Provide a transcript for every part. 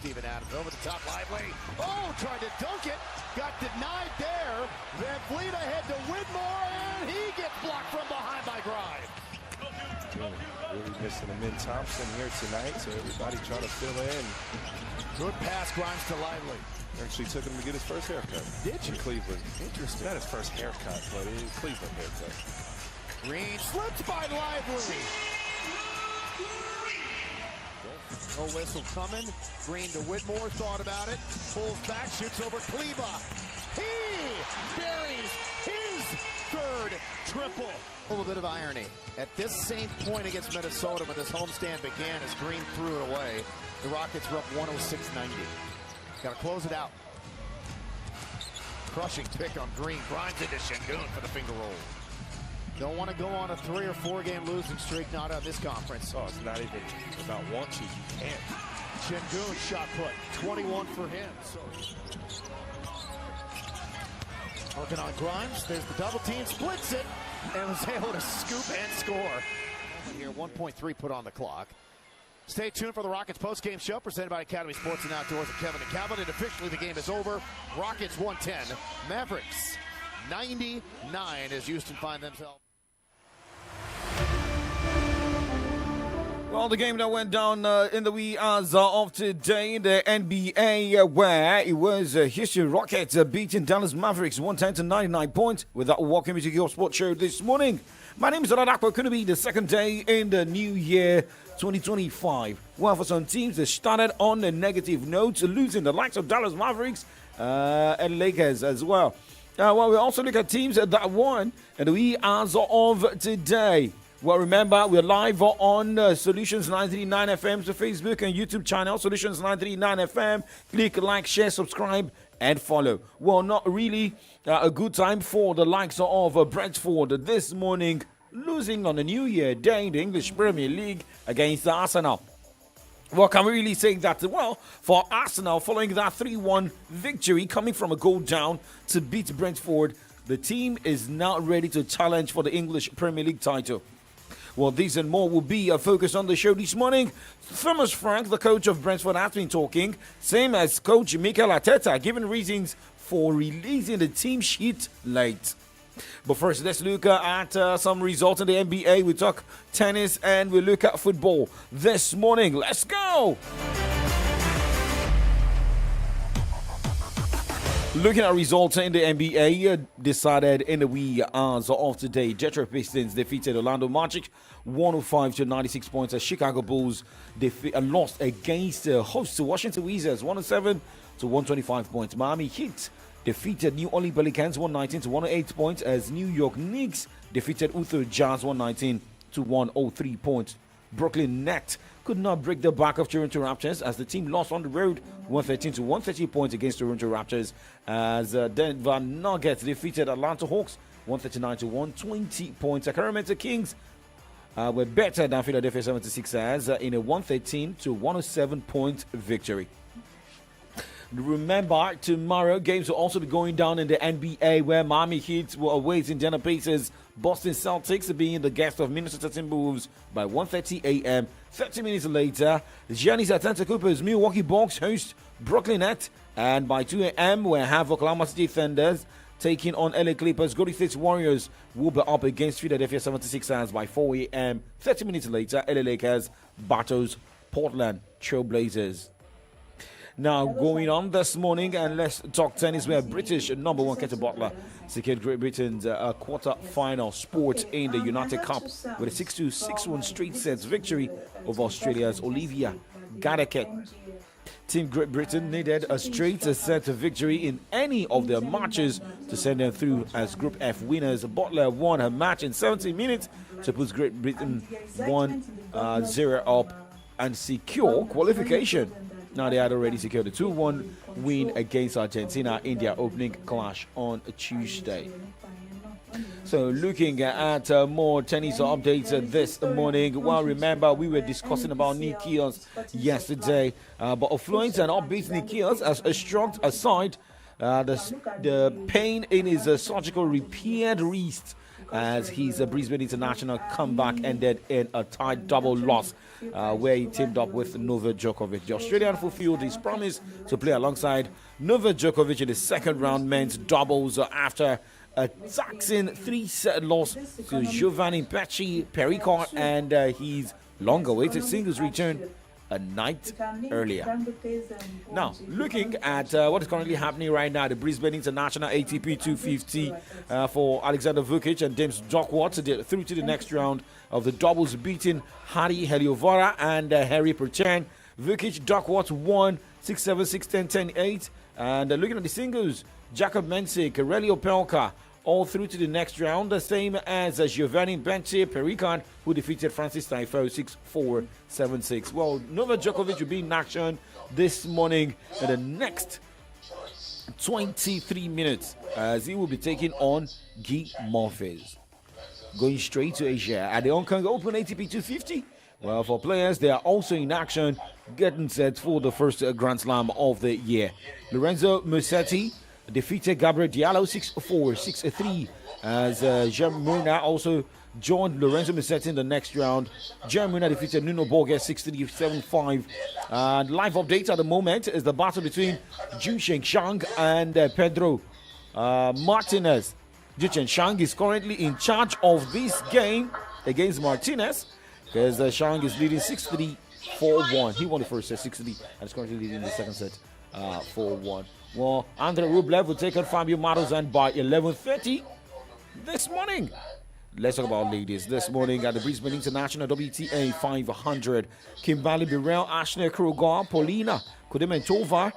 Steven Adams over the top, Lively. Oh, tried to dunk it. Got denied there. Van Vliet ahead to Whitmore, and he gets blocked from behind by Grimes. Really missing Amin Thompson here tonight, so everybody trying to fill in. Good pass, Grimes to Lively. Actually took him to get his first haircut. Did you? In Cleveland. Interesting. Not his first haircut, but his Cleveland haircut. Green slips by Lively. No whistle coming. Green to Whitmore, thought about it. Pulls back, shoots over Kleba. He buries his third triple. A little bit of irony. At this same point against Minnesota when this homestand began as Green threw it away, the Rockets were up 106-90. Got to close it out. Crushing pick on Green. Grinds into Şengün for the finger roll. Don't want to go on a 3 or 4 game losing streak, not on this conference. Oh, it's not even about want to. You can't. Şengün shot put. 21 for him. So working on Grimes. There's the double team. Splits it. And was able to scoop and score. Here, 1.3 put on the clock. Stay tuned for the Rockets postgame show presented by Academy Sports and Outdoors with Kevin and Calvin. And officially the game is over. Rockets 110. Mavericks 99 as Houston find themselves. Well, the game that went down in the wee hours of today in the NBA, where it was Houston Rockets beating Dallas Mavericks 110-99 points. With that, welcome to your sports show this morning. My name is Oladapo. Could be the second day in the new year 2025. Well, for some teams, they started on a negative note, losing the likes of Dallas Mavericks and Lakers as well. Well, we also look at teams that won in the wee hours of today. Well, remember, we're live on Solutions 939 FM's Facebook and YouTube channel, Solutions 939 FM. Click, like, share, subscribe, and follow. Well, not really a good time for the likes of Brentford this morning, losing on the New Year Day in the English Premier League against Arsenal. Well, can we really say that? Well, for Arsenal, following that 3-1 victory, coming from a goal down to beat Brentford, the team is now ready to challenge for the English Premier League title. Well, these and more will be a focus on the show this morning. Thomas Frank, the coach of Brentford, has been talking, same as coach Mikel Arteta, giving reasons for releasing the team sheet late. But first, let's look at some results in the NBA. We talk tennis and we look at football this morning. Let's go! Looking at results in the NBA, decided in the wee hours of today, Detroit Pistons defeated Orlando Magic 105-96 points as Chicago Bulls lost against hosts Washington Wizards 107-125 points. Miami Heat defeated New Orleans Pelicans 119-108 points as New York Knicks defeated Utah Jazz 119-103 points. Brooklyn Nets could not break the back of Toronto Raptors as the team lost on the road 113-130 points against Toronto Raptors as Denver Nuggets defeated Atlanta Hawks 139-120 points. Sacramento Kings were better than Philadelphia 76ers in a 113-107 point victory. Remember, tomorrow games will also be going down in the NBA where Miami Heat will await Indiana Pacers, Boston Celtics being the guest of Minnesota Timberwolves by 1:30 a.m. 30 minutes later, Giannis Antetokounmpo's Milwaukee Bucks host Brooklyn Nets, and by 2 a.m. we'll have Oklahoma City Thunders taking on LA Clippers. Golden State Warriors will be up against Philadelphia 76ers by 4 a.m. 30 minutes later, LA Lakers battles Portland Trailblazers. Now, going on this morning, and let's talk tennis, where British number one Keita Butler secured Great Britain's quarter-final spot in the United Cup with a 6-2, 6-1 straight sets victory over Australia's Olivia Gadeke. Team Great Britain needed a straight set victory in any of their matches to send them through as Group F winners. Butler won her match in 17 minutes to put Great Britain 1-0 up and secure qualification. Now, they had already secured a 2-1 win against Argentina in their opening clash on Tuesday. So, looking at more tennis updates this morning. Well, remember, we were discussing about Nick Kyrgios yesterday. But affluent and upbeat Nick Kyrgios has shrugged aside the pain in his surgical repaired wrist as his Brisbane International comeback ended in a tight double loss where he teamed up with Novak Djokovic. The Australian fulfilled his promise to play alongside Novak Djokovic in the second round men's doubles after a taxing 3-set loss to Giovanni Pericard and his long-awaited singles return a night earlier. Now, looking at what is currently happening right now, the Brisbane International ATP 250 for Alexander Vukic and James Duckworth through to the next round of the doubles, beating Harry Heliovara and Harry Perchan. Vukic, Duckworth won 6-7, 6-10, 10-8. And looking at the singles, Jakob Mensik, Aurelio Pelka, all through to the next round, the same as Giovanni Pericard, who defeated Francis Tiafoe 6-4, 7-6. Well, Novak Djokovic will be in action this morning in the next 23 minutes as he will be taking on Guy Monfils. Going straight to Asia at the Hong Kong Open ATP 250. Well, for players, they are also in action, getting set for the first Grand Slam of the year. Lorenzo Musetti defeated Gabriel Diallo 6-4, 6-3 as Jean Muna also joined Lorenzo Musetti in the next round. Jean Muna defeated Nuno Borges 6-3, 7-5. And live update at the moment is the battle between Ju Sheng and Pedro Martinez. Ju Sheng is currently in charge of this game against Martinez because Shang is leading 6-3, 4-1. He won the first set 6-3 and is currently leading the second set 4-1. Well, Andrei Rublev will take on Fabio Marzan by 11:30 this morning. Let's talk about ladies this morning at the Brisbane International WTA 500. Kimberly Birrell, Ashley Kruger, Polina Kudementova,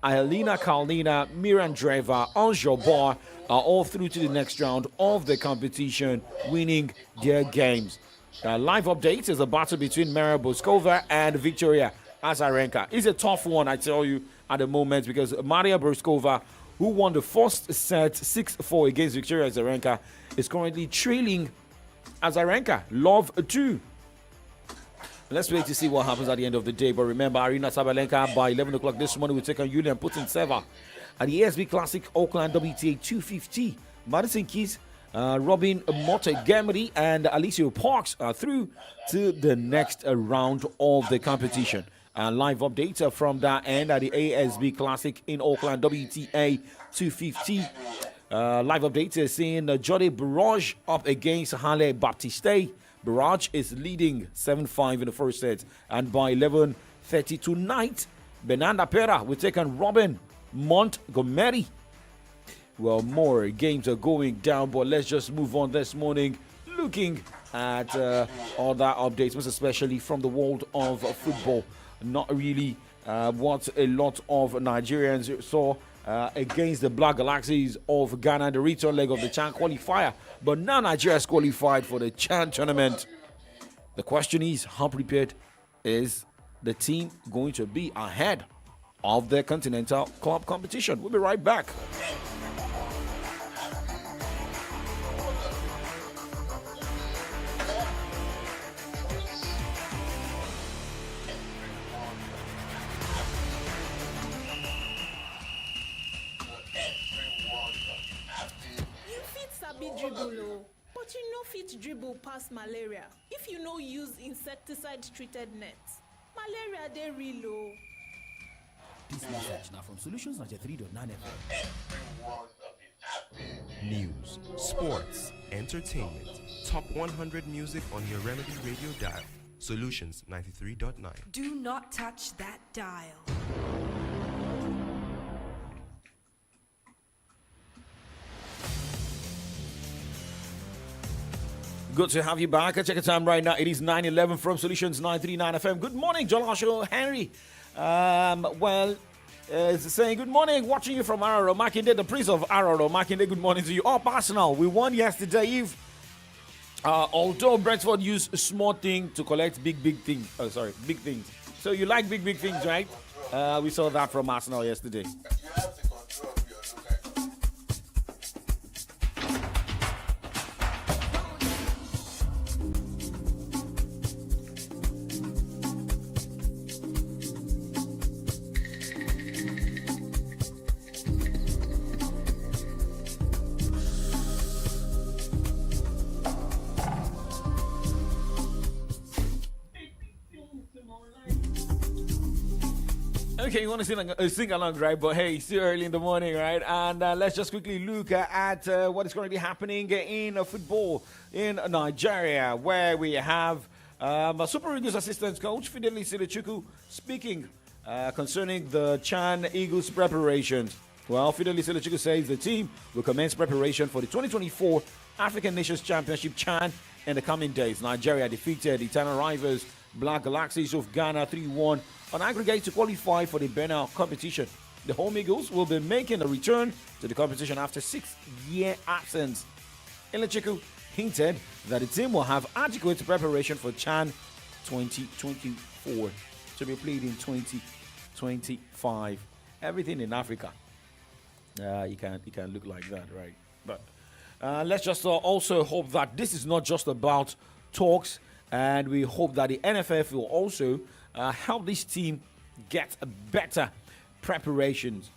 Ahelina Kalnina, Mirandreva, Anjo Bar are all through to the next round of the competition, winning their games. Live update is a battle between Maria Boskova and Victoria Azarenka. It's a tough one, I tell you, at the moment, because Maria Boskova, who won the first set 6-4 against Victoria Azarenka, is currently trailing Azarenka. Love 2. Let's wait to see what happens at the end of the day. But remember, Arina Sabalenka by 11 o'clock this morning will take on Julian Putintseva at the ASB Classic Auckland WTA 250. Madison Keys, Robin Montgomery and Alicia Parks are through to the next round of the competition. And live update from that end at the ASB Classic in Auckland WTA 250. Live update is seeing Jody Barrage up against Halle Baptiste. Barrage is leading 7-5 in the first set. And by 11:30 tonight, Bernarda Pera will take on Robin Montgomery. Well, more games are going down, but let's just move on this morning. Looking at other updates, most especially from the world of football. Not really what a lot of Nigerians saw against the Black Galaxies of Ghana, the return leg of the CHAN qualifier. But now Nigeria is qualified for the CHAN tournament. The question is, how prepared is the team going to be ahead of the Continental Club competition? We'll be right back. But you no fit dribble past malaria if you no use insecticide treated nets. Malaria dey real o. This message now from Solutions 93.9 FM. News, sports, entertainment, top 100 music on your Remedy Radio dial. Solutions 93.9. Do not touch that dial. Good to have you back. Check the time right now. It is 9:11 from Solutions 939 FM. Good morning, Jolasho Henry. It's saying good morning, watching you from Araro Makinde, the Prince of Araro Makinde. Good morning to you. Up Arsenal, we won yesterday Eve. Although Brentford used a small thing to collect big things. Big things. So you like big things, right? We saw that from Arsenal yesterday. Okay, you want to sing along, right? But hey, it's still early in the morning, right? And let's just quickly look at what is currently happening in football in Nigeria, where we have Super Eagles assistant coach Fideli Silichuku speaking concerning the Chan Eagles preparations. Well, Fideli Silichuku says the team will commence preparation for the 2024 African Nations Championship Chan in the coming days. Nigeria defeated eternal rivals Black Galaxies of Ghana 3-1 on aggregate to qualify for the Benin competition. The home Eagles will be making a return to the competition after 6-year absence. Silichuku hinted that the team will have adequate preparation for Chan 2024 to be played in 2025. Everything in Africa, you can look like that, right? But let's just also hope that this is not just about talks, and we hope that the NFF will also help this team get a better preparations.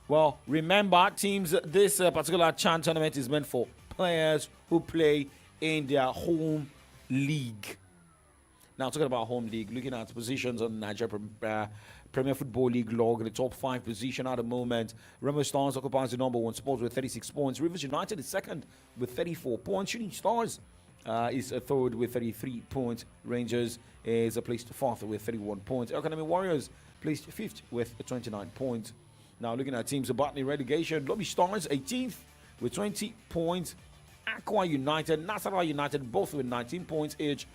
Well, remember, teams, this particular Chan tournament is meant for players who play in their home league. Now, talking about home league, looking at positions on Nigeria Premier Football League log, the top 5 position at the moment. Remo Stars occupies the number 1 spot with 36 points. Rivers United is second with 34 points. Shooting Stars is a third with 33 points. Rangers is placed fourth with 31 points. Academy Warriors placed fifth with 29 points. Now, looking at teams battling relegation, Lobby Stars 18th with 20 points. Aqua United, Nasarawa United, both with 19 points each,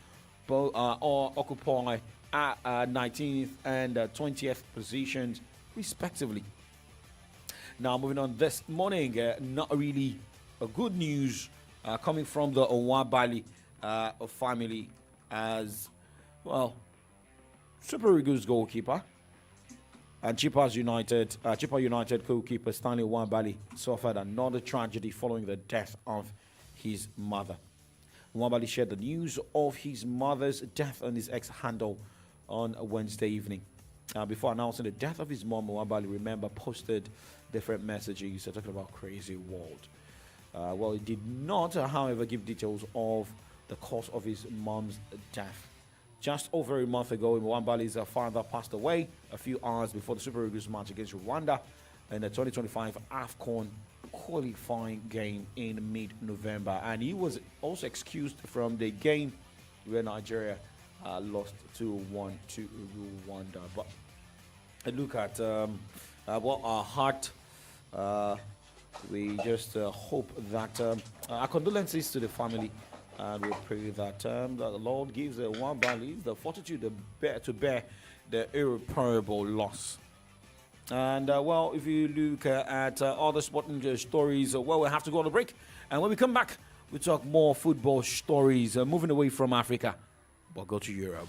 both occupy at 19th and 20th positions, respectively. Now, moving on this morning, not really a good news coming from the Owabali family, as well. Super Eagles goalkeeper and Chippa United goalkeeper Stanley Owabali suffered another tragedy following the death of his mother. Owabali shared the news of his mother's death on his X handle on Wednesday evening. Before announcing the death of his mom, Owabali, remember, posted different messages talking about crazy world. Well, he did not, however, give details of the cause of his mom's death. Just over a month ago, Owabali's father passed away a few hours before the Super Eagles match against Rwanda in the 2025 AFCON qualifying game in mid-November. And he was also excused from the game where Nigeria lost 2-1 to Rwanda. But a look at what our heart, we just hope that our condolences to the family, and we pray that the Lord gives Owabali the fortitude to bear the irreparable loss. And well, if you look at other sporting stories, well, we'll have to go on a break. And when we come back, we talk more football stories, moving away from Africa. We'll go to Europe.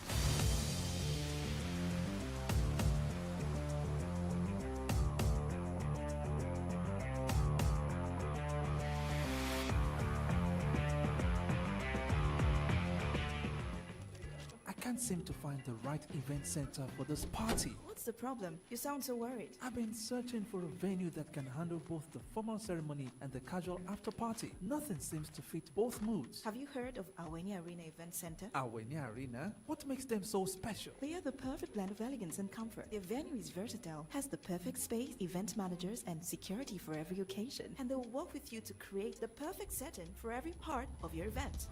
I can't seem to find the right event center for this party. What's the problem? You sound so worried. I've been searching for a venue that can handle both the formal ceremony and the casual after party. Nothing seems to fit both moods. Have you heard of Aweni Arena Event Center? Aweni Arena? What makes them so special? They are the perfect blend of elegance and comfort. Their venue is versatile, has the perfect space, event managers, and security for every occasion. And they'll work with you to create the perfect setting for every part of your event.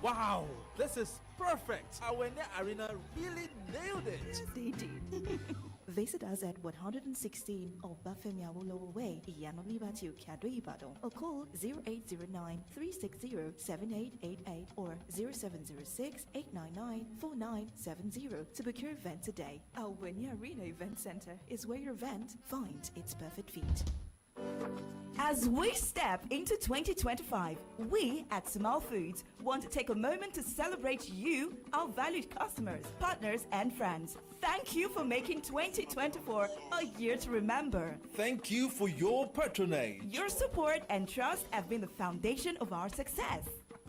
Wow, this is perfect. Aweni Arena really nailed it. They did. Visit us at 116 Obafemi Awolowo Way, Iyano Liberty, Okado, Ibadan, or call 0809-360-7888 or 0706-899-4970 to book your event today. Aweni Arena Event Center is where your event finds its perfect fit. As we step into 2025, we at Small Foods want to take a moment to celebrate you, our valued customers, partners, and friends. Thank you for making 2024 a year to remember. Thank you for your patronage. Your support and trust have been the foundation of our success.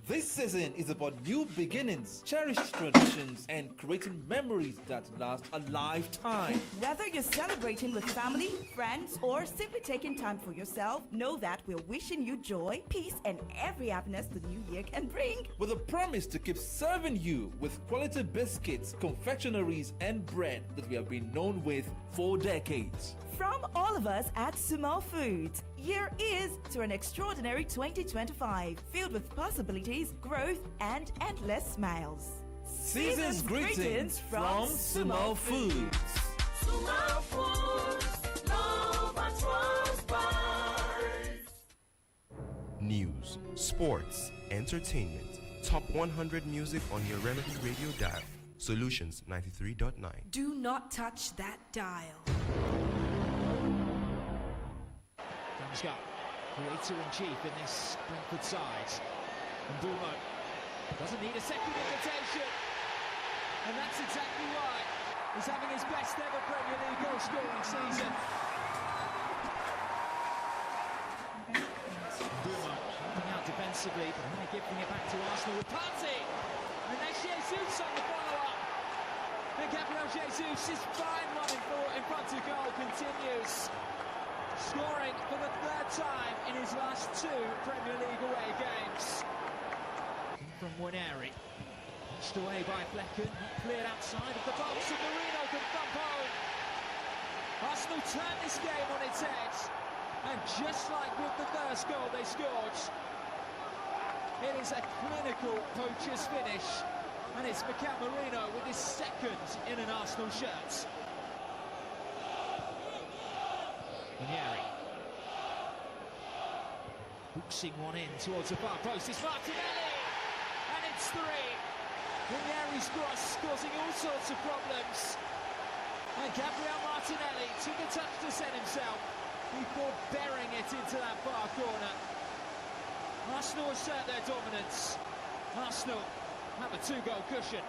This season is about new beginnings, cherished traditions, and creating memories that last a lifetime. Whether you're celebrating with family, friends, or simply taking time for yourself, know that we're wishing you joy, peace, and every happiness the new year can bring. With a promise to keep serving you with quality biscuits, confectionaries, and bread that we have been known with for decades. From all of us at Sumo Foods, here is to an extraordinary 2025 filled with possibilities, growth, and endless smiles. Season's greetings from Sumo Foods. Sumo Foods, love and trust by. News, sports, entertainment, top 100 music on your Remedy Radio dial. Solutions 93.9. Do not touch that dial. Scott, creator in chief in this Brentford side. And Bumo doesn't need a second invitation. And that's exactly why he's having his best ever Premier League goal scoring season. Bumo helping out defensively, but now giving it back to Arsenal with Partey. And there's Jesus on the follow-up. And Gabriel Jesus' fine run in front of goal continues. Scoring for the third time in his last two Premier League away games. From Waneri, pushed away by Flecken, cleared outside of the box, and Marino can thump home. Arsenal turned this game on its head, and just like with the first goal they scored, it is a clinical poacher's finish, and it's Mikel Marino with his second in an Arsenal shirt. Waneri hooksing one in towards the far post. It's Martinelli, and it's three. Waneri's cross causing all sorts of problems, and Gabriel Martinelli took a touch to set himself before burying it into that far corner. Arsenal assert their dominance. Arsenal have a two-goal cushion.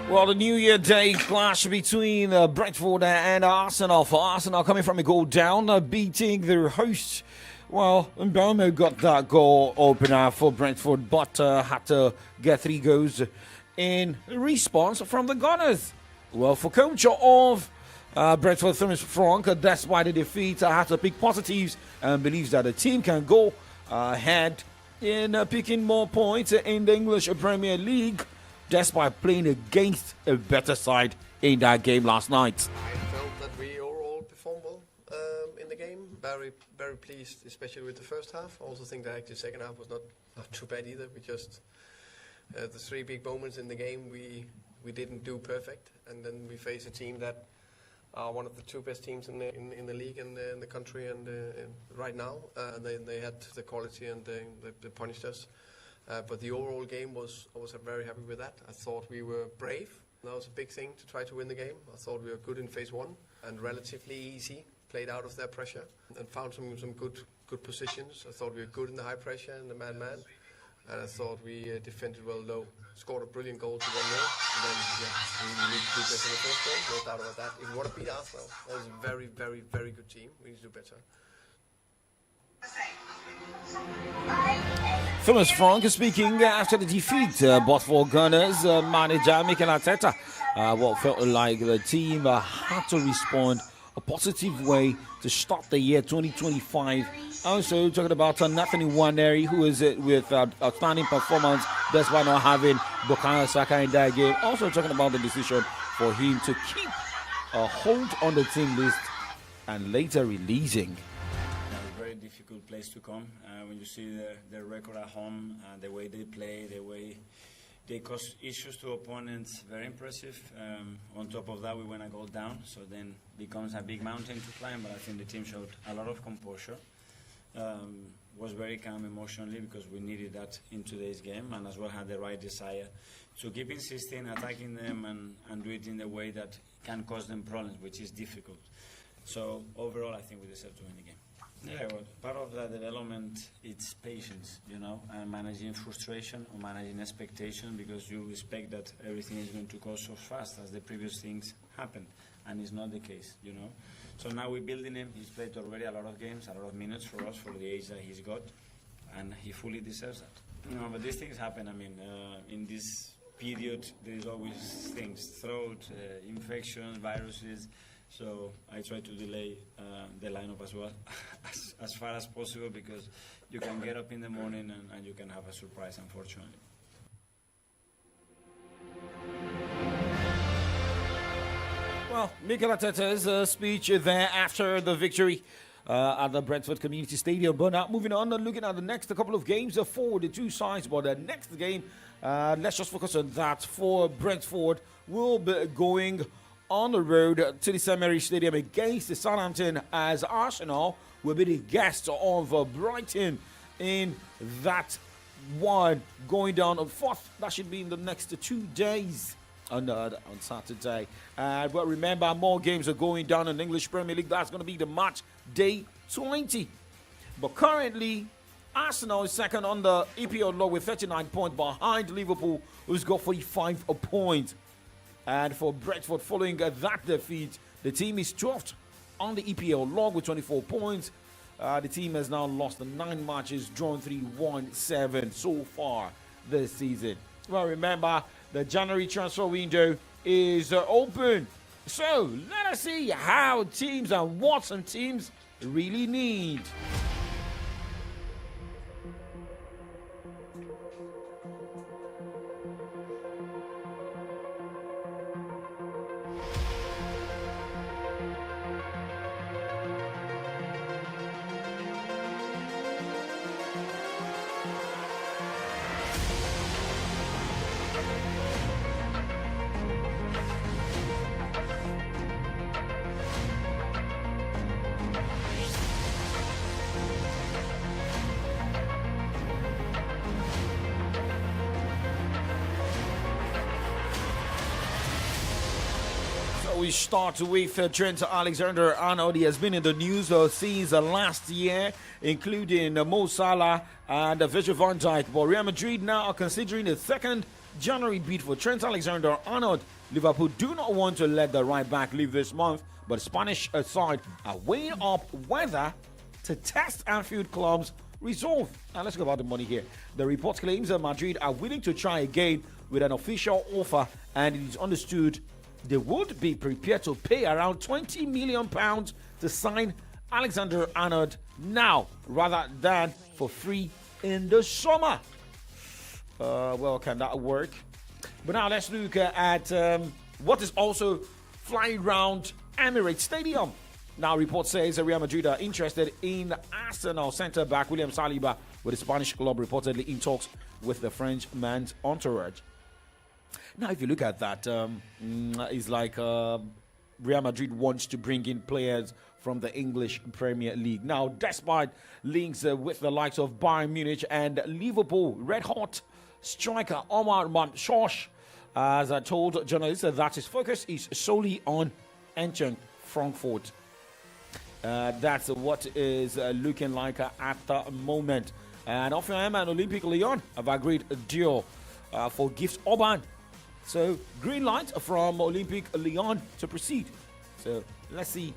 Well, the New Year Day clash between Brentford and Arsenal. For Arsenal coming from a goal down, beating their hosts. Well, Mbeumo got that goal opener for Brentford, but had to get 3 goals in response from the Gunners. Well, for coach of Brentford, Thomas Frank, despite the defeat, had to pick positives and believes that the team can go ahead in picking more points in the English Premier League, despite playing against a better side in that game last night. I felt that we overall performed well in the game. Very, very pleased, especially with the first half. I also think that actually the second half was not too bad either. We just, the 3 big moments in the game, we didn't do perfect. And then we face a team that are one of the 2 best teams in the league and in the country and right now. And they had the quality and they punished us. But the overall game I was very happy with that. I thought we were brave. That was a big thing to try to win the game. I thought we were good in phase 1 and relatively easy, played out of their pressure and found some good positions. I thought we were good in the high pressure and the man-man. And I thought we defended well low. Scored a brilliant goal to 1-0. And then, we need to do better in the first goal. No doubt about that. If we want to beat Arsenal, that was a very, very, very good team. We need to do better. Thomas Frank speaking after the defeat, but for Gunners manager Mikel Arteta, what felt like the team had to respond a positive way to start the year 2025. Also talking about Anthony Waneri, who is with outstanding performance despite not having Bukayo Saka in that game. Also talking about the decision for him to keep a hold on the team list and later releasing. Very difficult place to come when you see their record at home, the way they play, the way they cause issues to opponents. Very impressive. On top of that, we went a goal down, so then becomes a big mountain to climb. But I think the team showed a lot of composure. Was very calm emotionally because we needed that in today's game, and as well had the right desire to keep insisting, attacking them, and do it in the way that can cause them problems, which is difficult. So overall, I think we deserve to win the game. Yeah, well, part of the development it's patience, and managing frustration or managing expectation, because you expect that everything is going to go so fast as the previous things happen, and it's not the case, So now we're building him. He's played already a lot of games, a lot of minutes for us for the age that he's got, and he fully deserves that. But these things happen. I mean, in this period, there is always things, throat, infections, viruses. So I try to delay the lineup as well, as far as possible, because you can get up in the morning and you can have a surprise, unfortunately. Well, Mikel Arteta's speech there after the victory at the Brentford Community Stadium. But now moving on and looking at the next couple of games for the two sides. But the next game, let's just focus on that. For Brentford, will be going on the road to the St Mary's Stadium against the Southampton, as Arsenal will be the guests of Brighton in that one going down on 4th. That should be in the next 2 days on Saturday. But remember, more games are going down in the English Premier League. That's going to be the match day 20. But currently, Arsenal is second on the EPL log with 39 points behind Liverpool, who's got 45 points. And for Brentford, following that defeat, the team is 12th on the EPL log with 24 points. The team has now lost 9 matches, drawn 3, won 7 so far this season. Well, remember, the January transfer window is open. So let us see how teams and what some teams really need. We start with Trent Alexander-Arnold. He has been in the news since last year, including Mo Salah and Virgil van Dijk. But Real Madrid now are considering a second January bid for Trent Alexander-Arnold. Liverpool do not want to let the right back leave this month, but the Spanish side are weighing up whether to test Anfield club's resolve. Now let's go about the money here. The report claims that Madrid are willing to try again with an official offer, and it is understood they would be prepared to pay around £20 million to sign Alexander-Arnold now, rather than for free in the summer. Well, can that work? But now let's look at what is also flying around Emirates Stadium. Now, report says that Real Madrid are interested in Arsenal centre-back William Saliba, with the Spanish club reportedly in talks with the Frenchman's entourage. Now, if you look at that, it's like Real Madrid wants to bring in players from the English Premier League. Now, despite links with the likes of Bayern Munich and Liverpool, red-hot striker Omar Mamshosh has told journalists that his focus is solely on Eintracht Frankfurt. That's what is looking like at the moment. And Hoffenheim and Olympique Lyon have agreed a deal for Gifts Orban. So, green light from Olympique Lyon to proceed. So, let's see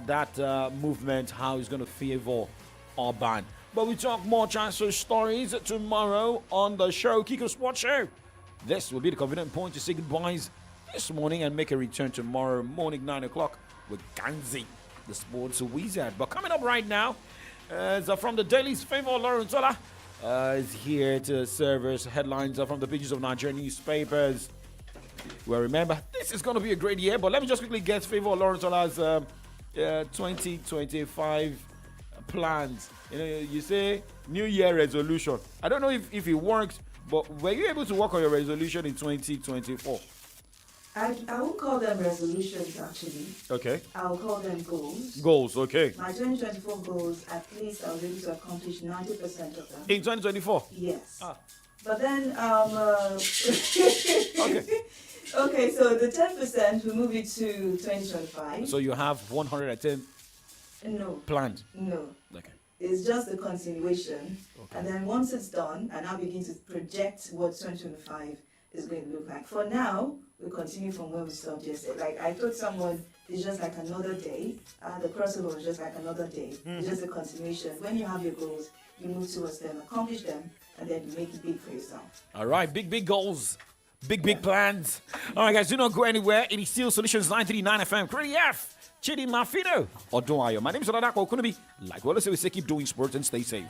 that movement, how it's going to favor Orban. But we talk more transfer stories tomorrow on the show, Kiko Sports Show. This will be the convenient point to say goodbyes this morning and make a return tomorrow morning, 9 o'clock, with Ganzi, the sports wizard. But coming up right now, from the Daily's Favor Lawrenzola, is here to serve us headlines from the pages of Nigerian newspapers. Well, remember, this is going to be a great year, but let me just quickly get Favor Lawrenzola's 2025 plans. You know, you say New Year resolution. I don't know if it works, but were you able to work on your resolution in 2024? I won't call them resolutions, actually. Okay. I'll call them goals. Goals, okay. My 2024 goals, at least I was able to accomplish 90% of them. In 2024? Yes. Ah. But then, Okay. Okay, so the 10%, we move it to 2025. So you have 110. No. Planned? No. Okay. It's just the continuation. And then once it's done, I now begin to project what 2025 is going to look like. For now, we continue from where we stopped yesterday. Like I told someone, it's just like another day. The crossover was just like another day. It's just a continuation. When you have your goals, you move towards them, accomplish them, and then you make it big for yourself. All right, big goals. Big plans. All right, guys, do not go anywhere. It is still Solutions 939 FM. Credit F. Chidi Mafino. Or Doayo. My name is Oladako Okunubi. Like what I say, we say keep doing sports and stay safe.